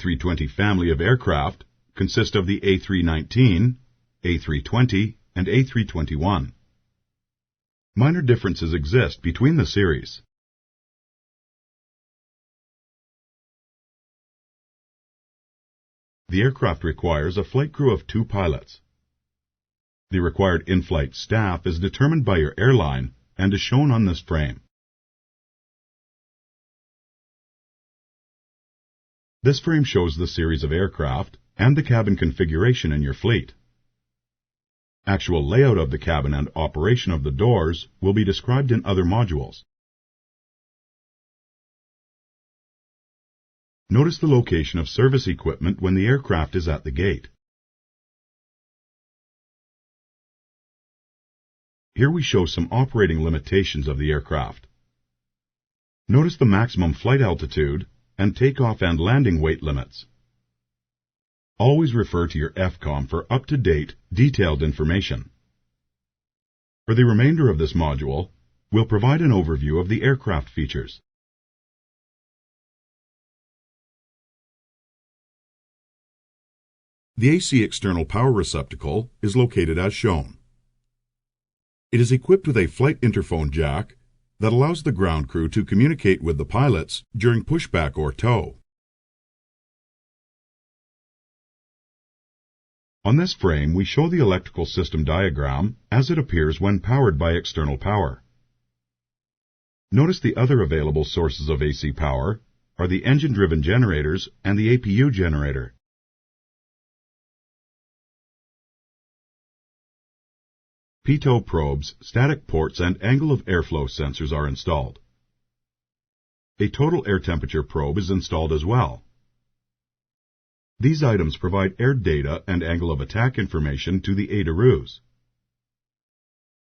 CPaT-A320 family of aircraft consist of the A319, A320, and A321. Minor differences exist between the series. The aircraft requires a flight crew of 2 pilots. The required in-flight staff is determined by your airline and is shown on this frame. This frame shows the series of aircraft and the cabin configuration in your fleet. Actual layout of the cabin and operation of the doors will be described in other modules. Notice the location of service equipment when the aircraft is at the gate. Here we show some operating limitations of the aircraft. Notice the maximum flight altitude and takeoff and landing weight limits. Always refer to your FCOM for up-to-date, detailed information. For the remainder of this module, we'll provide an overview of the aircraft features. The AC external power receptacle is located as shown. It is equipped with a flight interphone jack that allows the ground crew to communicate with the pilots during pushback or tow. On this frame, we show the electrical system diagram as it appears when powered by external power. Notice the other available sources of AC power are the engine-driven generators and the APU generator. Pitot probes, static ports, and angle of airflow sensors are installed. A total air temperature probe is installed as well. These items provide air data and angle of attack information to the ADARUs.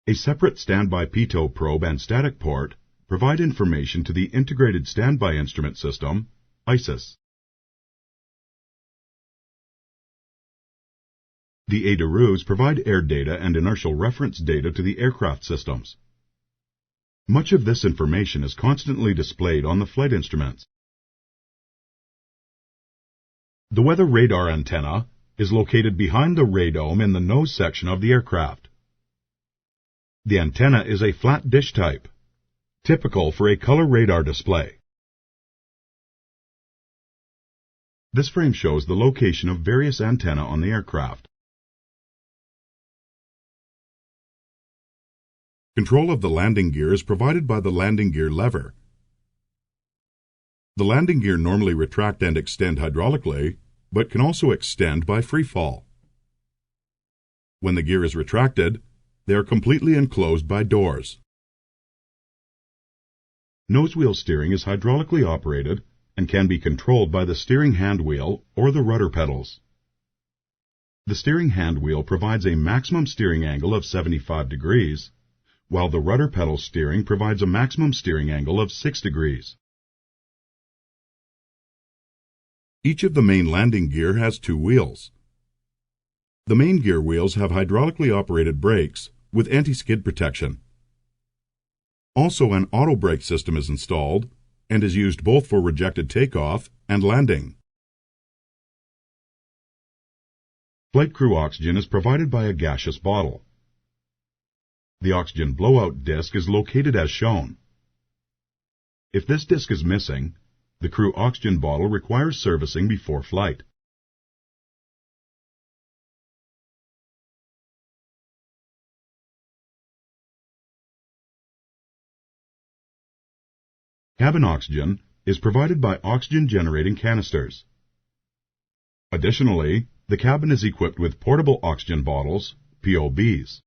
A separate standby pitot probe and static port provide information to the Integrated Standby Instrument System, ISIS. The ADARUs provide air data and inertial reference data to the aircraft systems. Much of this information is constantly displayed on the flight instruments. The weather radar antenna is located behind the radome in the nose section of the aircraft. The antenna is a flat dish type, typical for a color radar display. This frame shows the location of various antennae on the aircraft. Control of the landing gear is provided by the landing gear lever. The landing gear normally retract and extend hydraulically, but can also extend by free fall. When the gear is retracted, they are completely enclosed by doors. Nose wheel steering is hydraulically operated and can be controlled by the steering hand wheel or the rudder pedals. The steering hand wheel provides a maximum steering angle of 75 degrees, while the rudder pedal steering provides a maximum steering angle of 6 degrees. Each of the main landing gear has 2 wheels. The main gear wheels have hydraulically operated brakes with anti-skid protection. Also, an auto brake system is installed and is used both for rejected takeoff and landing. Flight crew oxygen is provided by a gaseous bottle. The oxygen blowout disc is located as shown. If this disc is missing, the crew oxygen bottle requires servicing before flight. Cabin oxygen is provided by oxygen-generating canisters. Additionally, the cabin is equipped with portable oxygen bottles, POBs.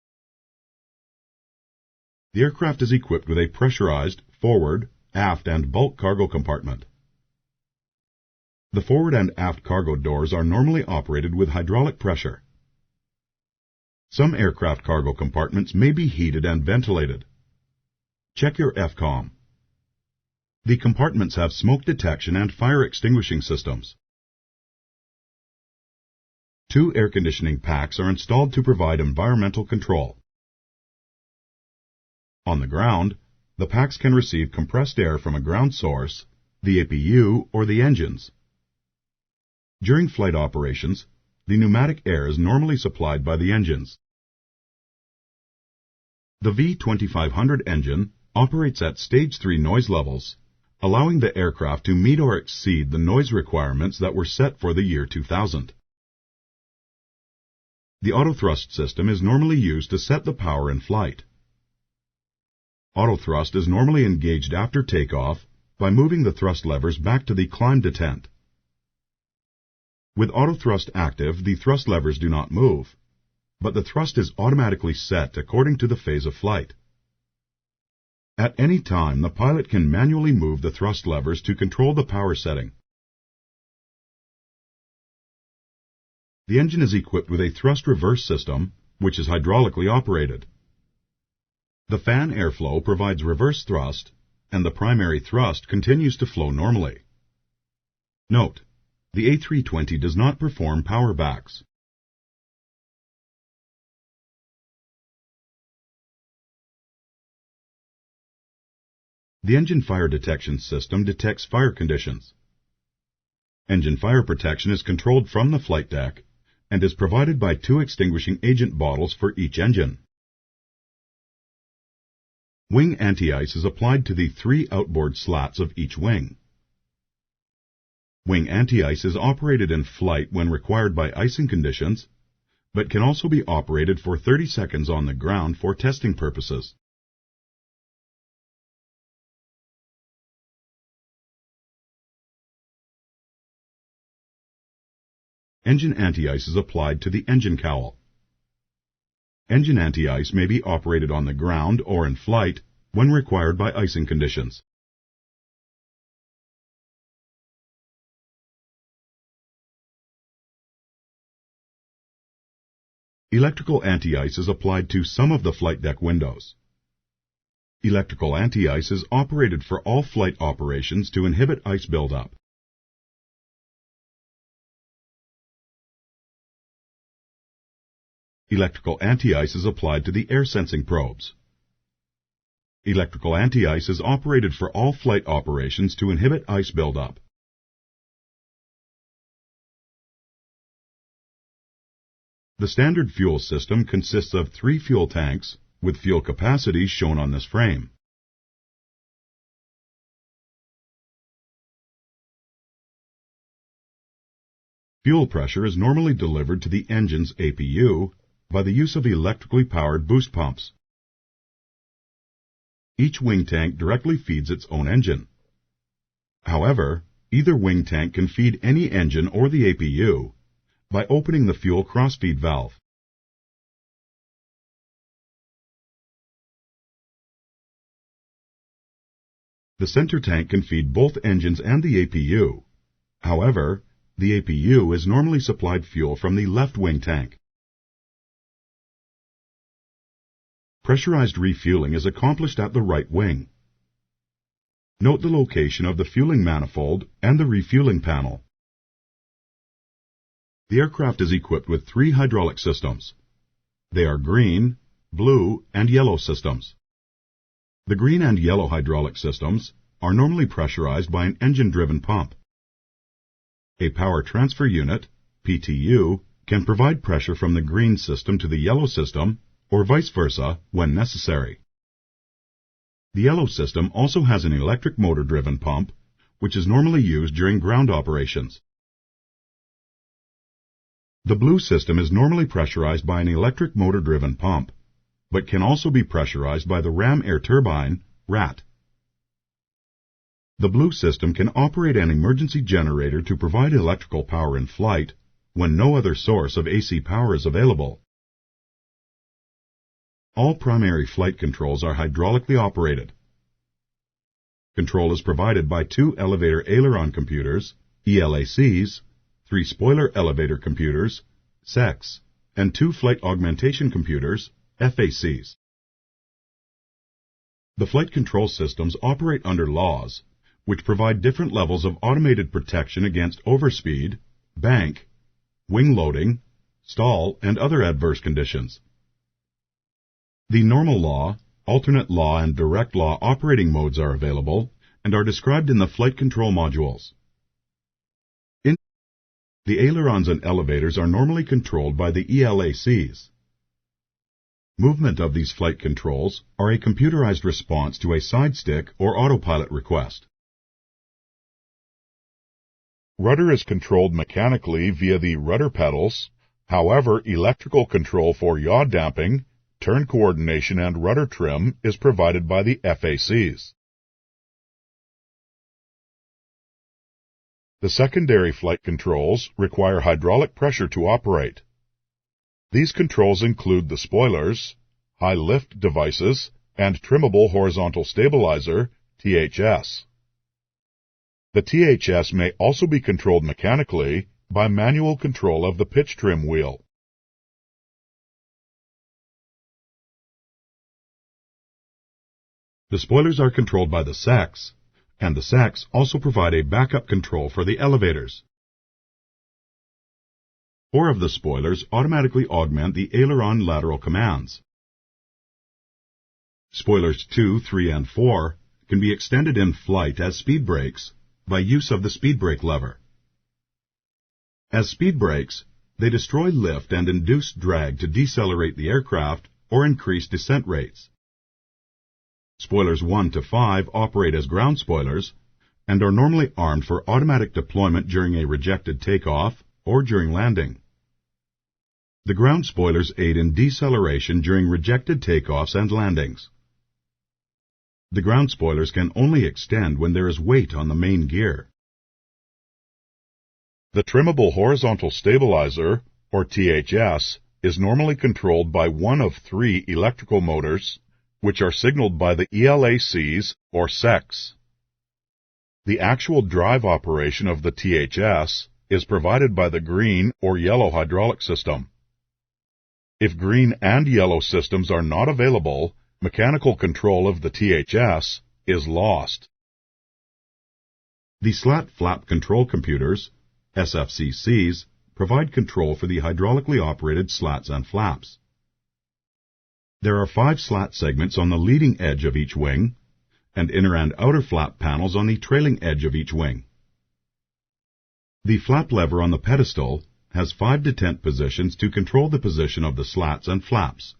The aircraft is equipped with a pressurized forward, aft, and bulk cargo compartment. The forward and aft cargo doors are normally operated with hydraulic pressure. Some aircraft cargo compartments may be heated and ventilated. Check your FCOM. The compartments have smoke detection and fire extinguishing systems. 2 air conditioning packs are installed to provide environmental control. On the ground, the packs can receive compressed air from a ground source, the APU, or the engines. During flight operations, the pneumatic air is normally supplied by the engines. The V2500 engine operates at Stage 3 noise levels, allowing the aircraft to meet or exceed the noise requirements that were set for the year 2000. The autothrust system is normally used to set the power in flight. Autothrust is normally engaged after takeoff by moving the thrust levers back to the climb detent. With autothrust active, the thrust levers do not move, but the thrust is automatically set according to the phase of flight. At any time, the pilot can manually move the thrust levers to control the power setting. The engine is equipped with a thrust reverse system, which is hydraulically operated. The fan airflow provides reverse thrust, and the primary thrust continues to flow normally. Note: the A320 does not perform power backs. The engine fire detection system detects fire conditions. Engine fire protection is controlled from the flight deck and is provided by 2 extinguishing agent bottles for each engine. Wing anti-ice is applied to the 3 outboard slats of each wing. Wing anti-ice is operated in flight when required by icing conditions, but can also be operated for 30 seconds on the ground for testing purposes. Engine anti-ice is applied to the engine cowl. Engine anti-ice may be operated on the ground or in flight when required by icing conditions. Electrical anti-ice is applied to some of the flight deck windows. Electrical anti-ice is operated for all flight operations to inhibit ice buildup. Electrical anti-ice is applied to the air sensing probes. Electrical anti-ice is operated for all flight operations to inhibit ice buildup. The standard fuel system consists of 3 fuel tanks with fuel capacities shown on this frame. Fuel pressure is normally delivered to the engine's APU by the use of electrically powered boost pumps. Each wing tank directly feeds its own engine. However, either wing tank can feed any engine or the APU by opening the fuel crossfeed valve. The center tank can feed both engines and the APU. However, the APU is normally supplied fuel from the left wing tank. Pressurized refueling is accomplished at the right wing. Note the location of the fueling manifold and the refueling panel. The aircraft is equipped with 3 hydraulic systems. They are green, blue, and yellow systems. The green and yellow hydraulic systems are normally pressurized by an engine-driven pump. A power transfer unit, PTU, can provide pressure from the green system to the yellow system, or vice versa when necessary. The yellow system also has an electric motor-driven pump, which is normally used during ground operations. The blue system is normally pressurized by an electric motor-driven pump, but can also be pressurized by the ram air turbine, RAT. The blue system can operate an emergency generator to provide electrical power in flight when no other source of AC power is available. All primary flight controls are hydraulically operated. Control is provided by 2 elevator aileron computers, ELACs, 3 spoiler elevator computers, SECs, and 2 flight augmentation computers, FACs. The flight control systems operate under laws, which provide different levels of automated protection against overspeed, bank, wing loading, stall, and other adverse conditions. The normal law, alternate law, and direct law operating modes are available and are described in the flight control modules. The ailerons and elevators are normally controlled by the ELACs. Movement of these flight controls are a computerized response to a side stick or autopilot request. Rudder is controlled mechanically via the rudder pedals. However, electrical control for yaw damping, turn coordination, and rudder trim is provided by the FACs. The secondary flight controls require hydraulic pressure to operate. These controls include the spoilers, high lift devices, and trimmable horizontal stabilizer, THS. The THS may also be controlled mechanically by manual control of the pitch trim wheel. The spoilers are controlled by the SECs, and the SECs also provide a backup control for the elevators. 4 of the spoilers automatically augment the aileron lateral commands. Spoilers 2, 3, and 4 can be extended in flight as speed brakes by use of the speed brake lever. As speed brakes, they destroy lift and induce drag to decelerate the aircraft or increase descent rates. Spoilers 1 to 5 operate as ground spoilers and are normally armed for automatic deployment during a rejected takeoff or during landing. The ground spoilers aid in deceleration during rejected takeoffs and landings. The ground spoilers can only extend when there is weight on the main gear. The trimmable horizontal stabilizer, or THS, is normally controlled by one of 3 electrical motors, which are signaled by the ELACs or SECs. The actual drive operation of the THS is provided by the green or yellow hydraulic system. If green and yellow systems are not available, mechanical control of the THS is lost. The slat flap control computers, SFCCs, provide control for the hydraulically operated slats and flaps. There are 5 slat segments on the leading edge of each wing, and inner and outer flap panels on the trailing edge of each wing. The flap lever on the pedestal has 5 detent positions to control the position of the slats and flaps.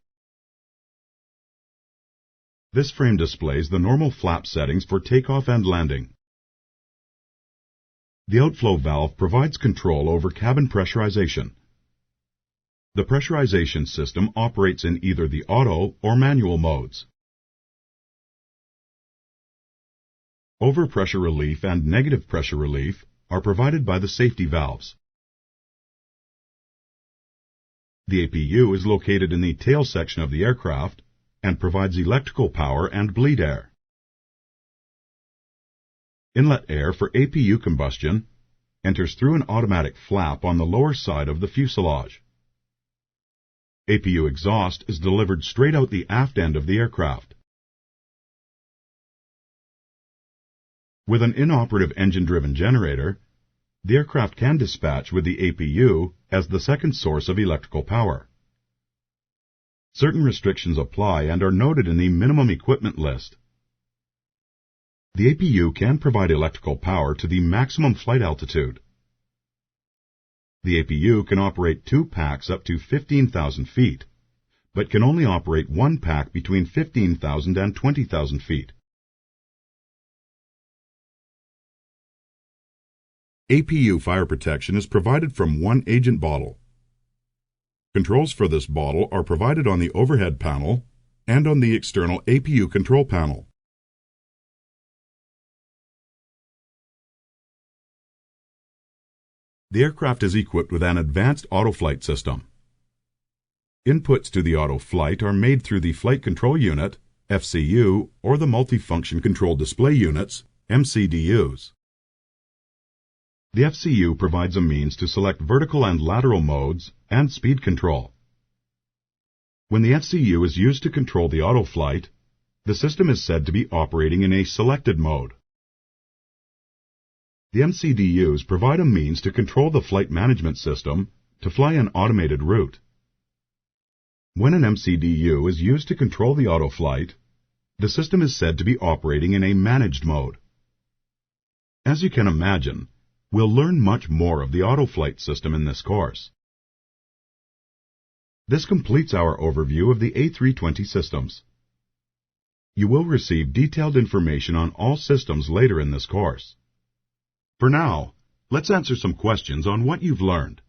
This frame displays the normal flap settings for takeoff and landing. The outflow valve provides control over cabin pressurization. The pressurization system operates in either the auto or manual modes. Overpressure relief and negative pressure relief are provided by the safety valves. The APU is located in the tail section of the aircraft and provides electrical power and bleed air. Inlet air for APU combustion enters through an automatic flap on the lower side of the fuselage. APU exhaust is delivered straight out the aft end of the aircraft. With an inoperative engine-driven generator, the aircraft can dispatch with the APU as the second source of electrical power. Certain restrictions apply and are noted in the minimum equipment list. The APU can provide electrical power to the maximum flight altitude. The APU can operate 2 packs up to 15,000 feet, but can only operate 1 pack between 15,000 and 20,000 feet. APU fire protection is provided from one agent bottle. Controls for this bottle are provided on the overhead panel and on the external APU control panel. The aircraft is equipped with an advanced auto-flight system. Inputs to the auto-flight are made through the Flight Control Unit, FCU, or the Multifunction Control Display Units, MCDUs. The FCU provides a means to select vertical and lateral modes and speed control. When the FCU is used to control the auto-flight, the system is said to be operating in a selected mode. The MCDUs provide a means to control the flight management system to fly an automated route. When an MCDU is used to control the auto-flight, the system is said to be operating in a managed mode. As you can imagine, We'll learn much more of the auto-flight system in this course. This completes our overview of the A320 systems. You will receive detailed information on all systems later in this course. For now, let's answer some questions on what you've learned.